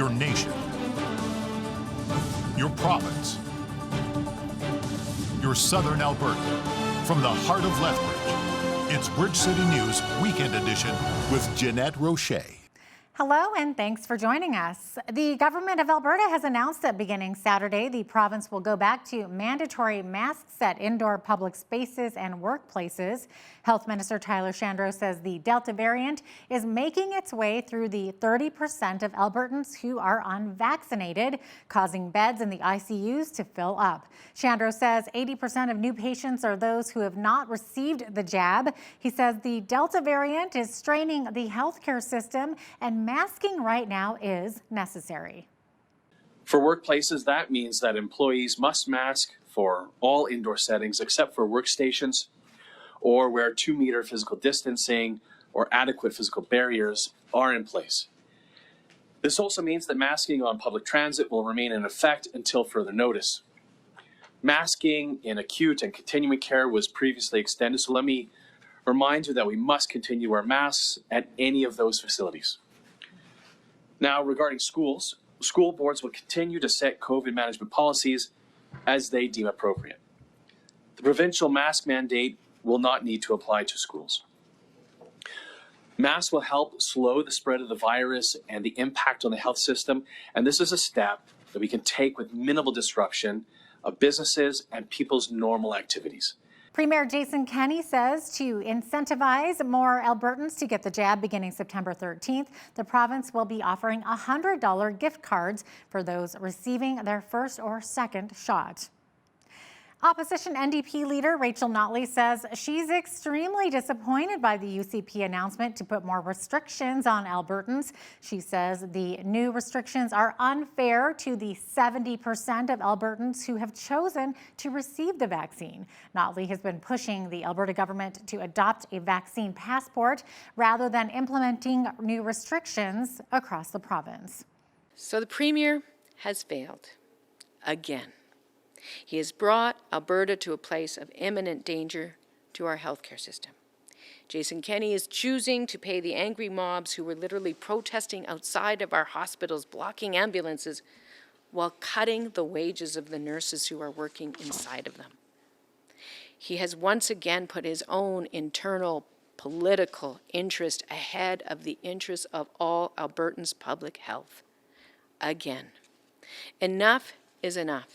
your nation, your province, your southern Alberta. From the heart of Lethbridge, it's Bridge City News Weekend Edition with Jeanette Roche. Hello and thanks for joining us. The government of Alberta has announced that beginning Saturday, the province will go back to mandatory masks at indoor public spaces and workplaces. Health Minister Tyler Shandro says the Delta variant is making its way through the 30% of Albertans who are unvaccinated, causing beds in the ICUs to fill up. Shandro says 80% of new patients are those who have not received the jab. He says the Delta variant is straining the healthcare system and masking right now is necessary. For workplaces, that means that employees must mask for all indoor settings except for workstations or where 2-meter physical distancing or adequate physical barriers are in place. This also means that masking on public transit will remain in effect until further notice. Masking in acute and continuing care was previously extended, so let me remind you that we must continue to wear masks at any of those facilities. Now, regarding schools, school boards will continue to set COVID management policies as they deem appropriate. The provincial mask mandate will not need to apply to schools. Masks will help slow the spread of the virus and the impact on the health system, and this is a step that we can take with minimal disruption of businesses and people's normal activities. Premier Jason Kenney says to incentivize more Albertans to get the jab beginning September 13th, the province will be offering $100 gift cards for those receiving their first or second shot. Opposition NDP leader Rachel Notley says she's extremely disappointed by the UCP announcement to put more restrictions on Albertans. She says the new restrictions are unfair to the 70% of Albertans who have chosen to receive the vaccine. Notley has been pushing the Alberta government to adopt a vaccine passport rather than implementing new restrictions across the province. So the Premier has failed again. He has brought Alberta to a place of imminent danger to our healthcare system. Jason Kenney is choosing to pay the angry mobs who were literally protesting outside of our hospitals, blocking ambulances, while cutting the wages of the nurses who are working inside of them. He has once again put his own internal political interest ahead of the interests of all Albertans' public health. Again. Enough is enough.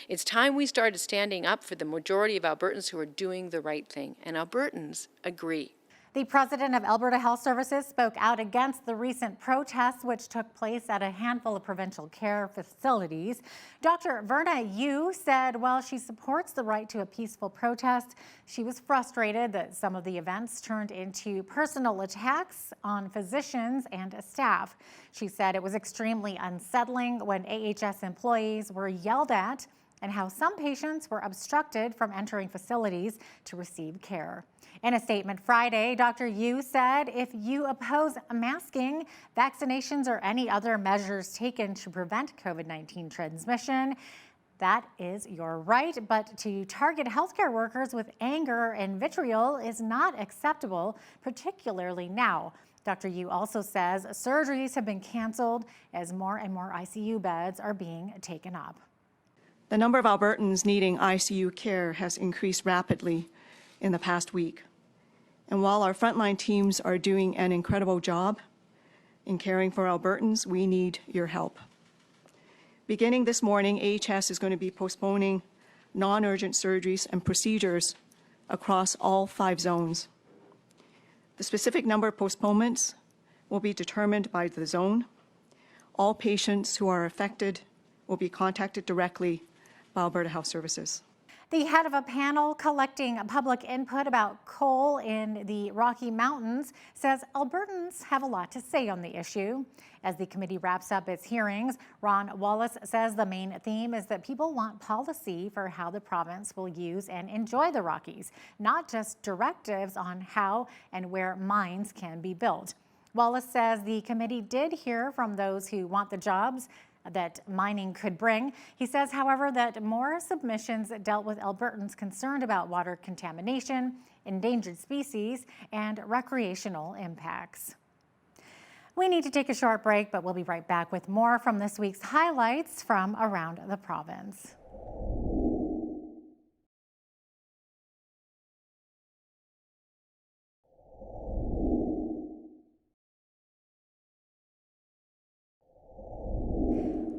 It's time we started standing up for the majority of Albertans who are doing the right thing, and Albertans agree. The president of Alberta Health Services spoke out against the recent protests which took place at a handful of provincial care facilities. Dr. Verna Yu said while she supports the right to a peaceful protest, she was frustrated that some of the events turned into personal attacks on physicians and staff. She said it was extremely unsettling when AHS employees were yelled at and how some patients were obstructed from entering facilities to receive care. In a statement Friday, Dr. Yu said if you oppose masking, vaccinations, or any other measures taken to prevent COVID-19 transmission, that is your right, but to target healthcare workers with anger and vitriol is not acceptable, particularly now. Dr. Yu also says surgeries have been canceled as more and more ICU beds are being taken up. The number of Albertans needing ICU care has increased rapidly in the past week. And while our frontline teams are doing an incredible job in caring for Albertans, we need your help. Beginning this morning, AHS is going to be postponing non-urgent surgeries and procedures across all 5 zones. The specific number of postponements will be determined by the zone. All patients who are affected will be contacted directly by Alberta Health Services. The head of a panel collecting public input about coal in the Rocky Mountains says Albertans have a lot to say on the issue. As the committee wraps up its hearings, Ron Wallace says the main theme is that people want policy for how the province will use and enjoy the Rockies, not just directives on how and where mines can be built. Wallace says the committee did hear from those who want the jobs that mining could bring. He says, however, that more submissions dealt with Albertans concerned about water contamination, endangered species, and recreational impacts. We need to take a short break, but we'll be right back with more from this week's highlights from around the province.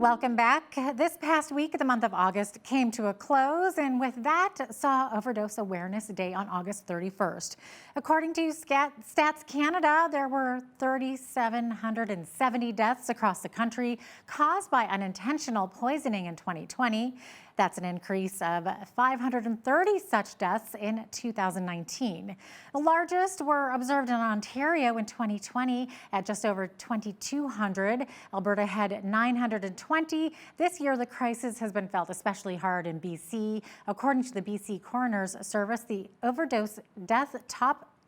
Welcome back. This past week, the month of August came to a close, and with that saw Overdose Awareness Day on August 31st. According to Stats Canada, there were 3,770 deaths across the country caused by unintentional poisoning in 2020. That's an increase of 530 such deaths in 2019. The largest were observed in Ontario in 2020 at just over 2,200. Alberta had 920. This year, the crisis has been felt especially hard in BC. According to the BC Coroner's Service, the overdose death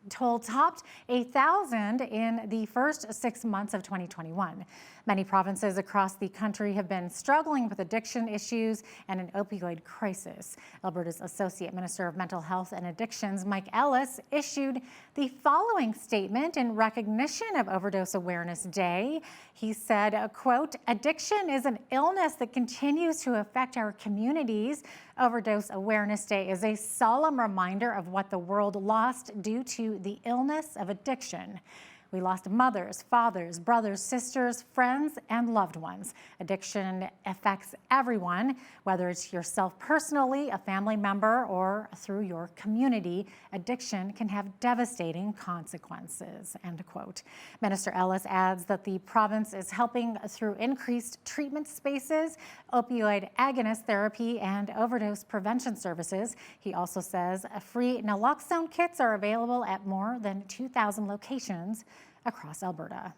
toll topped 8,000 in the first 6 months of 2021. Many provinces across the country have been struggling with addiction issues and an opioid crisis. Alberta's Associate Minister of Mental Health and Addictions, Mike Ellis, issued the following statement in recognition of Overdose Awareness Day. He said, quote, "Addiction is an illness that continues to affect our communities. Overdose Awareness Day is a solemn reminder of what the world lost due to the illness of addiction. We lost mothers, fathers, brothers, sisters, friends, and loved ones. Addiction affects everyone, whether it's yourself personally, a family member, or through your community. Addiction can have devastating consequences," end quote. Minister Ellis adds that the province is helping through increased treatment spaces, opioid agonist therapy, and overdose prevention services. He also says free naloxone kits are available at more than 2,000 locations across Alberta.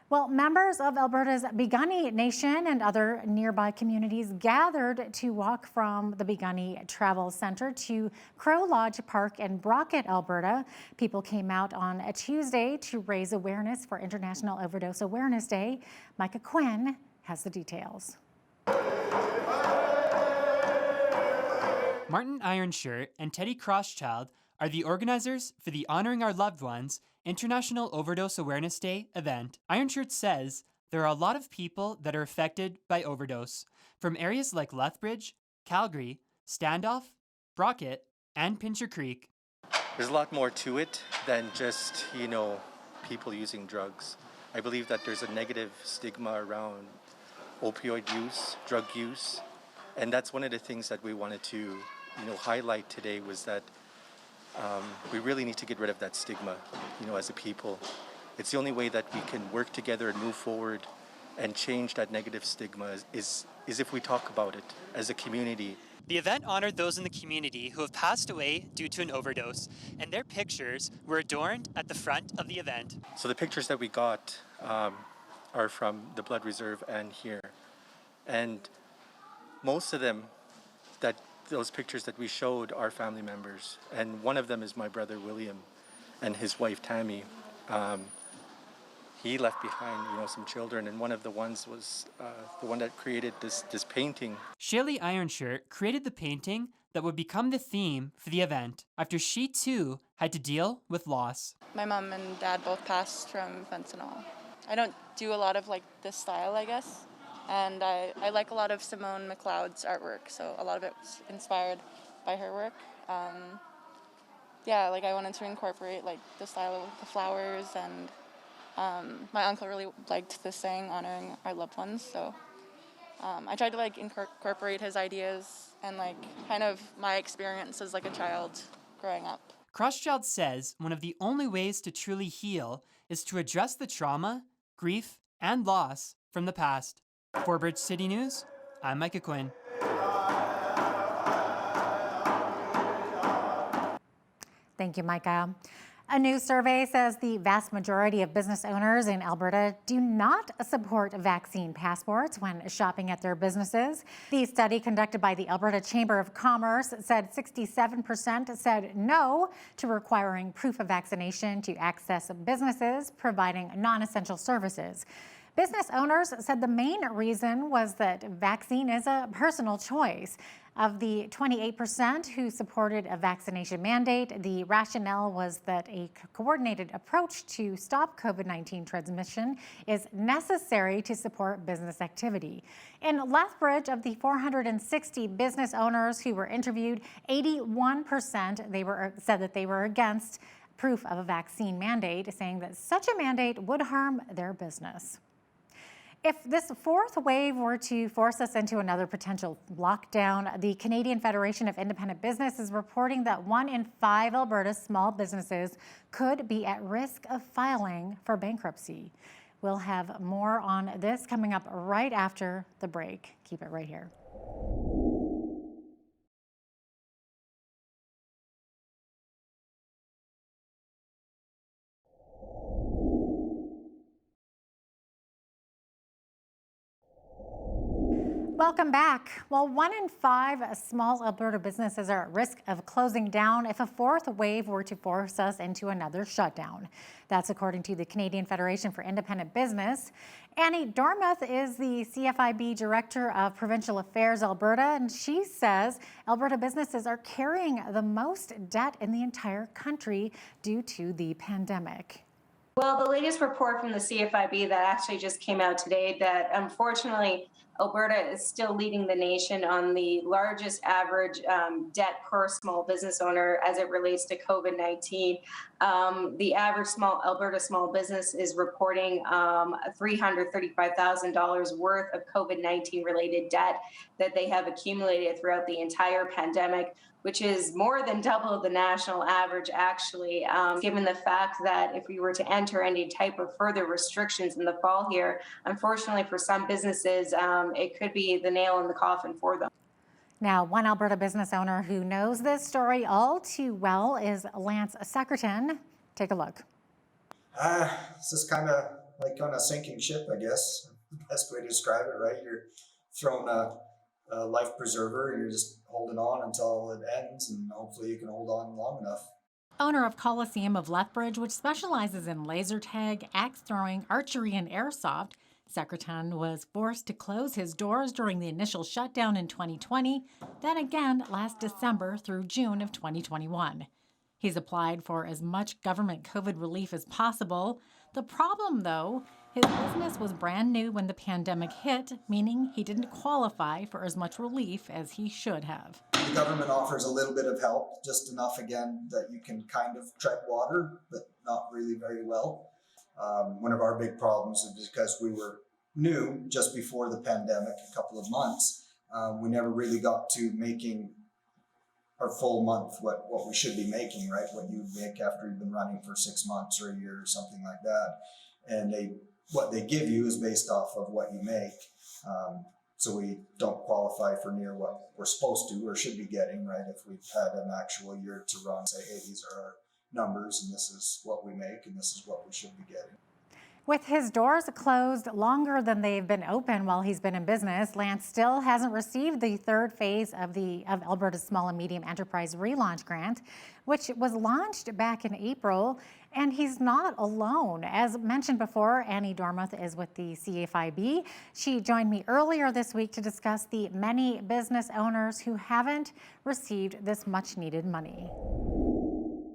Well, members of Alberta's Piikani Nation and other nearby communities gathered to walk from the Piikani Travel Centre to Crow Lodge Park in Brockett, Alberta. People came out on a Tuesday to raise awareness for International Overdose Awareness Day. Micah Quinn has the details. Martin Ironshirt and Teddy Crosschild are the organizers for the Honoring Our Loved Ones International Overdose Awareness Day event. Ironshirt says there are a lot of people that are affected by overdose from areas like Lethbridge, Calgary, Standoff, Brockett, and Pincher Creek. There's a lot more to it than just, people using drugs. I believe that there's a negative stigma around opioid use, drug use, and that's one of the things that we wanted to, highlight today was that we really need to get rid of that stigma, as a people. It's the only way that we can work together and move forward and change that negative stigma is if we talk about it as a community. The event honored those in the community who have passed away due to an overdose, and their pictures were adorned at the front of the event. So the pictures that we got are from the Blood Reserve and here. And most of them, those pictures that we showed are family members. And one of them is my brother William and his wife Tammy. He left behind, some children, and one of the ones was the one that created this painting. Shaylee Ironshirt created the painting that would become the theme for the event after she too had to deal with loss. My mom and dad both passed from fentanyl. I don't do a lot of this style, I guess. And I like a lot of Simone McLeod's artwork, so a lot of it was inspired by her work. I wanted to incorporate the style of the flowers, and my uncle really liked the saying, honoring our loved ones, so I tried to incorporate his ideas and kind of my experience as a child growing up. Crosschild says one of the only ways to truly heal is to address the trauma, grief, and loss from the past. For Bridge City News, I'm Micah Quinn. Thank you, Micah. A new survey says the vast majority of business owners in Alberta do not support vaccine passports when shopping at their businesses. The study conducted by the Alberta Chamber of Commerce said 67% said no to requiring proof of vaccination to access businesses providing non-essential services. Business owners said the main reason was that vaccine is a personal choice. Of the 28% who supported a vaccination mandate, the rationale was that a coordinated approach to stop COVID-19 transmission is necessary to support business activity. In Lethbridge, of the 460 business owners who were interviewed, 81% said that they were against proof of a vaccine mandate, saying that such a mandate would harm their business. If this fourth wave were to force us into another potential lockdown, the Canadian Federation of Independent Business is reporting that 1 in 5 Alberta small businesses could be at risk of filing for bankruptcy. We'll have more on this coming up right after the break. Keep it right here. Welcome back. Well, 1 in 5 small Alberta businesses are at risk of closing down if a fourth wave were to force us into another shutdown. That's according to the Canadian Federation for Independent Business. Annie Dormuth is the CFIB Director of Provincial Affairs Alberta, and she says Alberta businesses are carrying the most debt in the entire country due to the pandemic. Well, the latest report from the CFIB that actually just came out today that unfortunately Alberta is still leading the nation on the largest average debt per small business owner as it relates to COVID-19. The average Alberta small business is reporting $335,000 worth of COVID-19 related debt that they have accumulated throughout the entire pandemic, which is more than double the national average, actually, given the fact that if we were to enter any type of further restrictions in the fall here, unfortunately for some businesses, it could be the nail in the coffin for them. Now, one Alberta business owner who knows this story all too well is Lance Secretan. Take a look. It's just kind of like on a sinking ship, I guess. Best way to describe it, right? You're throwing a life preserver and you're just holding on until it ends, and hopefully you can hold on long enough. Owner of Coliseum of Lethbridge, which specializes in laser tag, axe throwing, archery, and airsoft, Secretan was forced to close his doors during the initial shutdown in 2020, then again last December through June of 2021. He's applied for as much government COVID relief as possible. The problem, though, his business was brand new when the pandemic hit, meaning he didn't qualify for as much relief as he should have. The government offers a little bit of help, just enough, again, that you can kind of tread water, but not really very well. One of our big problems is because we were new just before the pandemic, a couple of months, we never really got to making our full month, what we should be making, right? What you make after you've been running for 6 months or a year or something like that. And what they give you is based off of what you make. So we don't qualify for near what we're supposed to or should be getting, right? If we've had an actual year to run, say, hey, these are our numbers and this is what we make and this is what we should be getting. With his doors closed longer than they've been open while he's been in business, Lance still hasn't received the third phase of Alberta's Small and Medium Enterprise Relaunch Grant, which was launched back in April, and he's not alone. As mentioned before, Annie Dormuth is with the CFIB. She joined me earlier this week to discuss the many business owners who haven't received this much-needed money.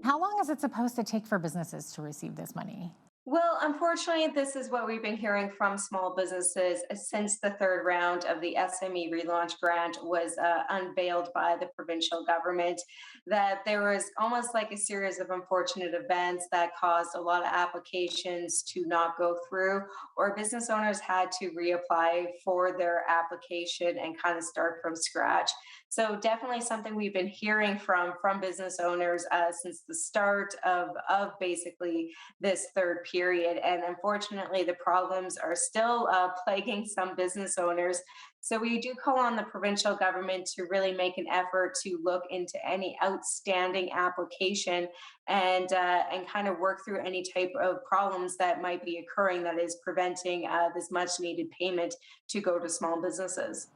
How long is it supposed to take for businesses to receive this money? Well, unfortunately, this is what we've been hearing from small businesses since the third round of the SME Relaunch Grant was unveiled by the provincial government, that there was almost like a series of unfortunate events that caused a lot of applications to not go through, or business owners had to reapply for their application and kind of start from scratch. So definitely something we've been hearing from business owners since the start of basically this third period. And unfortunately, the problems are still plaguing some business owners. So we do call on the provincial government to really make an effort to look into any outstanding application and kind of work through any type of problems that might be occurring that is preventing this much needed payment to go to small businesses.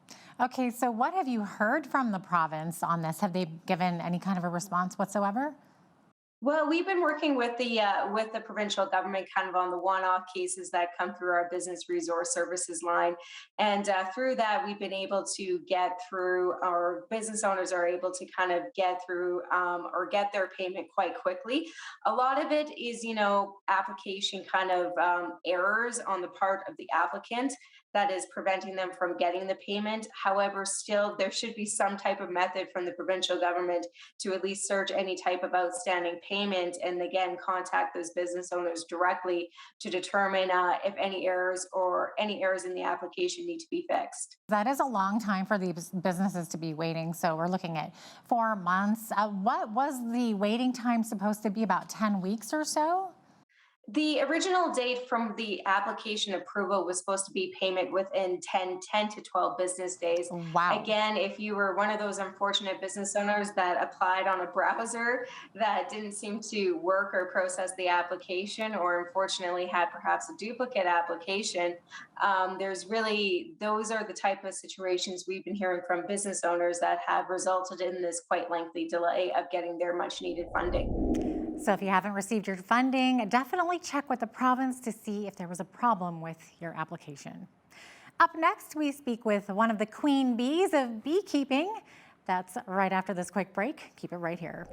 Okay, so what have you heard from the province on this? Have they given any kind of a response whatsoever? Well, we've been working with the provincial government, kind of on the one-off cases that come through our business resource services line, and through that, we've been able to get through. Our business owners are able to kind of get through or get their payment quite quickly. A lot of it is, application kind of errors on the part of the applicant that is preventing them from getting the payment. However, still, there should be some type of method from the provincial government to at least search any type of outstanding payment and again contact those business owners directly to determine if any errors in the application need to be fixed. That is a long time for these businesses to be waiting. So we're looking at 4 months. What was the waiting time supposed to be? About 10 weeks or so? The original date from the application approval was supposed to be payment within 10 to 12 business days. Wow. Again, if you were one of those unfortunate business owners that applied on a browser that didn't seem to work or process the application, or unfortunately had perhaps a duplicate application, those are the type of situations we've been hearing from business owners that have resulted in this quite lengthy delay of getting their much needed funding. So if you haven't received your funding, definitely check with the province to see if there was a problem with your application. Up next, we speak with one of the queen bees of beekeeping. That's right after this quick break. Keep it right here.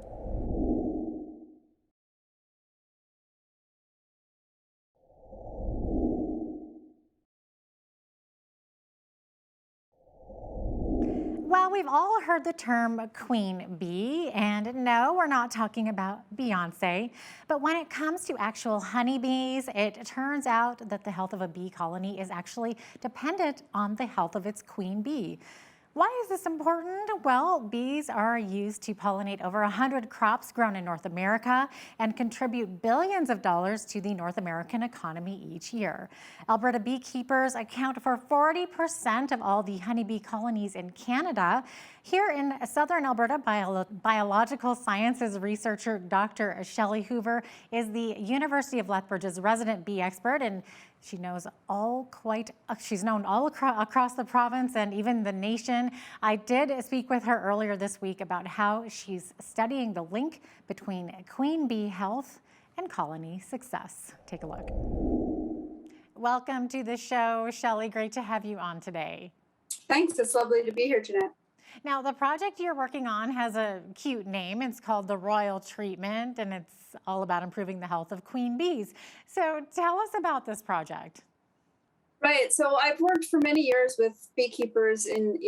Well, we've all heard the term queen bee, and no, we're not talking about Beyonce. But when it comes to actual honeybees, it turns out that the health of a bee colony is actually dependent on the health of its queen bee. Why is this important? Well, bees are used to pollinate over 100 crops grown in North America and contribute billions of dollars to the North American economy each year. Alberta beekeepers account for 40% of all the honeybee colonies in Canada. Here in southern Alberta, biological sciences researcher Dr. Shelley Hoover is the University of Lethbridge's resident bee expert, and she's known all across the province and even the nation. I did speak with her earlier this week about how she's studying the link between queen bee health and colony success. Take a look. Welcome to the show, Shelley. Great to have you on today. Thanks. It's lovely to be here, Jeanette. Now, the project you're working on has a cute name. It's called the Royal Treatment, and it's all about improving the health of queen bees. So tell us about this project. Right. So I've worked for many years with beekeepers in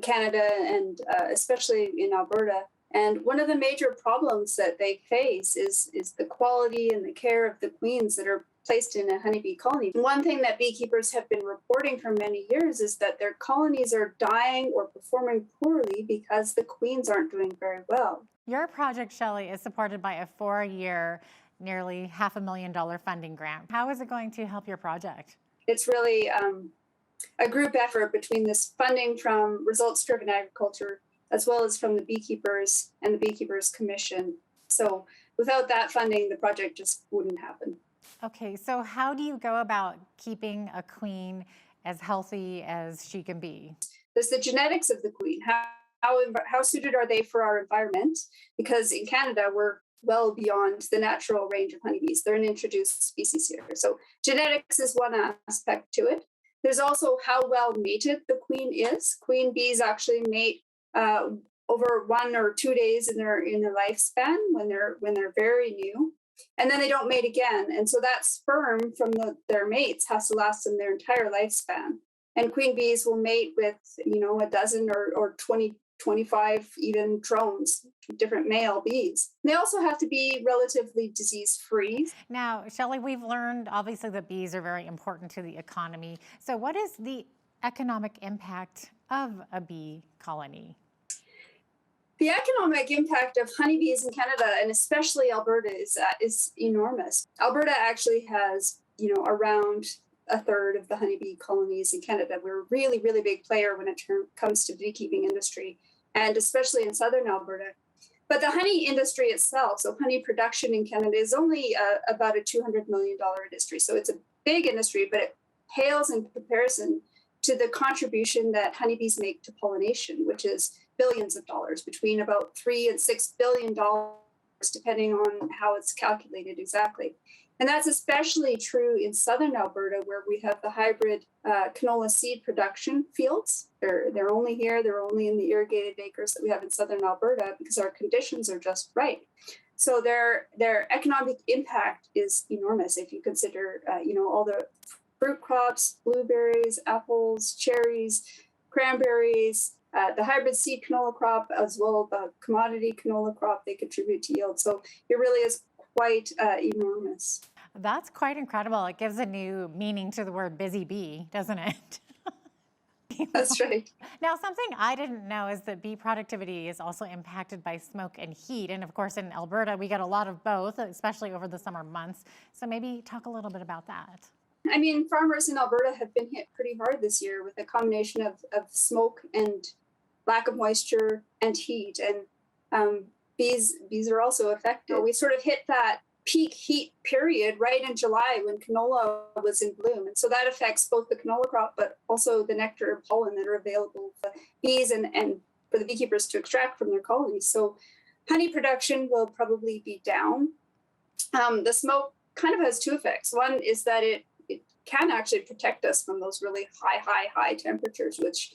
Canada and especially in Alberta. And one of the major problems that they face is the quality and the care of the queens that are placed in a honeybee colony. One thing that beekeepers have been reporting for many years is that their colonies are dying or performing poorly because the queens aren't doing very well. Your project, Shelley, is supported by a 4-year, nearly $500,000 funding grant. How is it going to help your project? It's really a group effort between this funding from Results-Driven Agriculture as well as from the beekeepers and the Beekeepers Commission. So without that funding, the project just wouldn't happen. Okay, so how do you go about keeping a queen as healthy as she can be? There's the genetics of the queen. How suited are they for our environment? Because in Canada, we're well beyond the natural range of honeybees. They're an introduced species here. So genetics is one aspect to it. There's also how well mated the queen is. Queen bees actually mate over 1 or 2 days in their lifespan when they're very new, and then they don't mate again. And so that sperm from their mates has to last them their entire lifespan. And queen bees will mate with a dozen or 20, 25 even drones, different male bees. They also have to be relatively disease-free. Now, Shelley, we've learned obviously that bees are very important to the economy. So what is the economic impact of a bee colony? The economic impact of honeybees in Canada, and especially Alberta, is enormous. Alberta actually has, around a third of the honeybee colonies in Canada. We're a really, really big player when it comes to beekeeping industry, and especially in southern Alberta. But the honey industry itself, so honey production in Canada, is only about a $200 million industry. So it's a big industry, but it pales in comparison to the contribution that honeybees make to pollination, which is billions of dollars, between about $3 and $6 billion depending on how it's calculated exactly. And that's especially true in southern Alberta, where we have the hybrid canola seed production fields. They're only here, they're only in the irrigated acres that we have in southern Alberta because our conditions are just right. So their economic impact is enormous if you consider, all the fruit crops, blueberries, apples, cherries, cranberries, the hybrid seed canola crop, as well as the commodity canola crop, they contribute to yield. So it really is quite enormous. That's quite incredible. It gives a new meaning to the word busy bee, doesn't it? That's right. Now, something I didn't know is that bee productivity is also impacted by smoke and heat. And of course, in Alberta, we get a lot of both, especially over the summer months. So maybe talk a little bit about that. I mean, farmers in Alberta have been hit pretty hard this year with a combination of smoke and lack of moisture and heat. And bees are also affected. We sort of hit that peak heat period right in July when canola was in bloom. And so that affects both the canola crop, but also the nectar and pollen that are available for bees and for the beekeepers to extract from their colonies. So honey production will probably be down. The smoke kind of has two effects. One is that it can actually protect us from those really high temperatures, which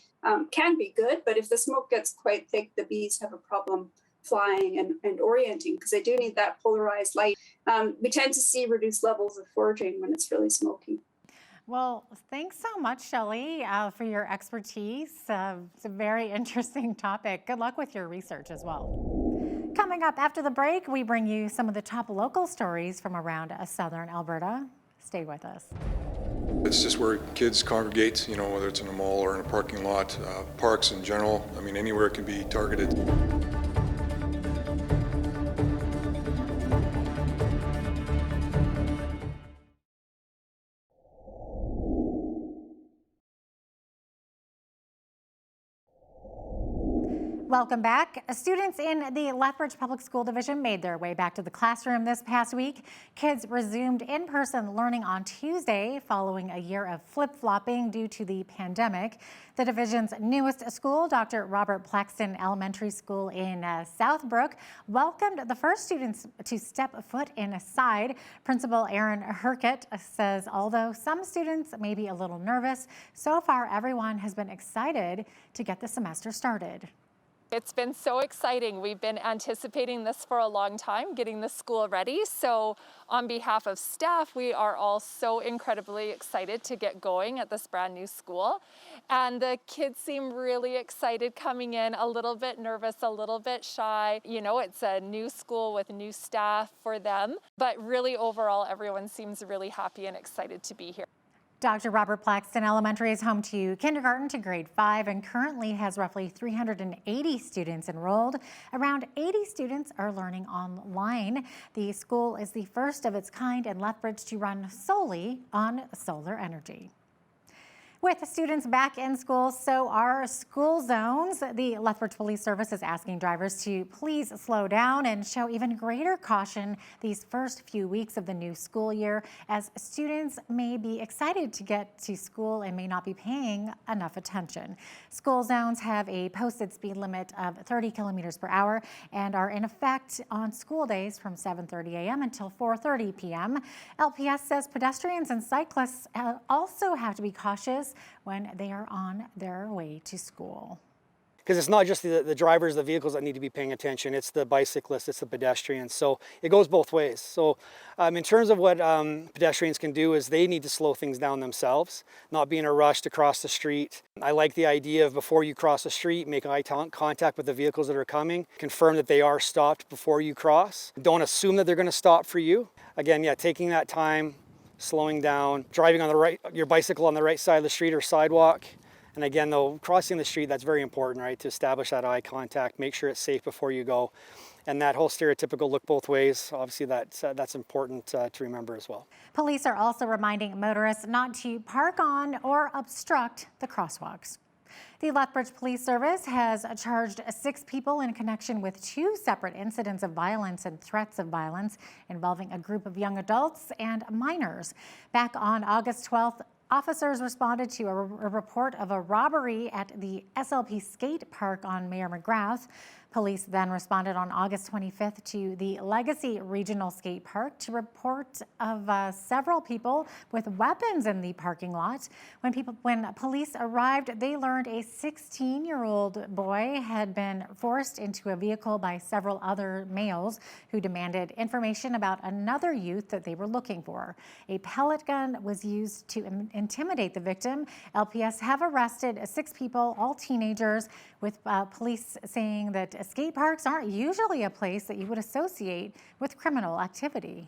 can be good. But if the smoke gets quite thick, the bees have a problem flying and orienting because they do need that polarized light. We tend to see reduced levels of foraging when it's really smoky. Well, thanks so much, Shelley, for your expertise. It's a very interesting topic. Good luck with your research as well. Coming up after the break, we bring you some of the top local stories from around southern Alberta. Stay with us. It's just where kids congregate, whether it's in a mall or in a parking lot, parks in general. I mean, anywhere it can be targeted. Welcome back. Students in the Lethbridge Public School Division made their way back to the classroom this past week. Kids resumed in-person learning on Tuesday following a year of flip-flopping due to the pandemic. The division's newest school, Dr. Robert Plaxton Elementary School in Southbrook, welcomed the first students to step foot inside. Principal Erin Herkett says although some students may be a little nervous, so far everyone has been excited to get the semester started. It's been so exciting. We've been anticipating this for a long time, getting the school ready. So on behalf of staff, we are all so incredibly excited to get going at this brand new school. And the kids seem really excited coming in, a little bit nervous, a little bit shy. It's a new school with new staff for them. But really overall, everyone seems really happy and excited to be here. Dr. Robert Plaxton Elementary is home to kindergarten to grade 5 and currently has roughly 380 students enrolled. Around 80 students are learning online. The school is the first of its kind in Lethbridge to run solely on solar energy. With students back in school, so are school zones. The Lethbridge Police Service is asking drivers to please slow down and show even greater caution these first few weeks of the new school year, as students may be excited to get to school and may not be paying enough attention. School zones have a posted speed limit of 30 kilometers per hour and are in effect on school days from 7:30 a.m. until 4:30 p.m. LPS says pedestrians and cyclists also have to be cautious when they are on their way to school. Because it's not just the drivers, the vehicles that need to be paying attention, it's the bicyclists, it's the pedestrians. So it goes both ways. So in terms of what pedestrians can do is they need to slow things down themselves, not be in a rush to cross the street. I like the idea of before you cross the street, make eye contact with the vehicles that are coming, confirm that they are stopped before you cross. Don't assume that they're going to stop for you. Again, taking that time, slowing down, driving on your bicycle on the right side of the street or sidewalk. And again, though, crossing the street, that's very important, right? To establish that eye contact, make sure it's safe before you go. And that whole stereotypical look both ways, obviously that's important to remember as well. Police are also reminding motorists not to park on or obstruct the crosswalks. The Lethbridge Police Service has charged 6 people in connection with 2 separate incidents of violence and threats of violence involving a group of young adults and minors. Back on August 12th, officers responded to a report of a robbery at the SLP skate park on Mayor McGrath. Police then responded on August 25th to the Legacy Regional Skate Park to report of several people with weapons in the parking lot. When police arrived, they learned a 16-year-old boy had been forced into a vehicle by several other males who demanded information about another youth that they were looking for. A pellet gun was used to intimidate the victim. LPS have arrested 6 people, all teenagers, with police saying that skate parks aren't usually a place that you would associate with criminal activity.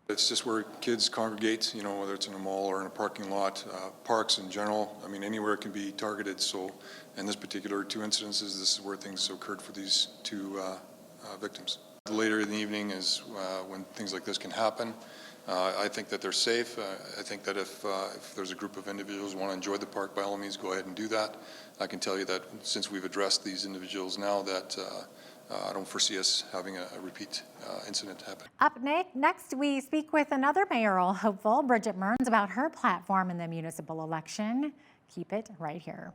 It's just where kids congregate, you know, whether it's in a mall or in a parking lot, parks in general. I mean, anywhere can be targeted. So, in this particular 2 incidences, this is where things occurred for these 2 victims. Later in the evening is when things like this can happen. I think that they're safe. I think that if there's a group of individuals who want to enjoy the park, by all means, go ahead and do that. I can tell you that since we've addressed these individuals now, that I don't foresee us having a repeat incident happen. Up next, we speak with another mayoral hopeful, Bridget Mearns, about her platform in the municipal election. Keep it right here.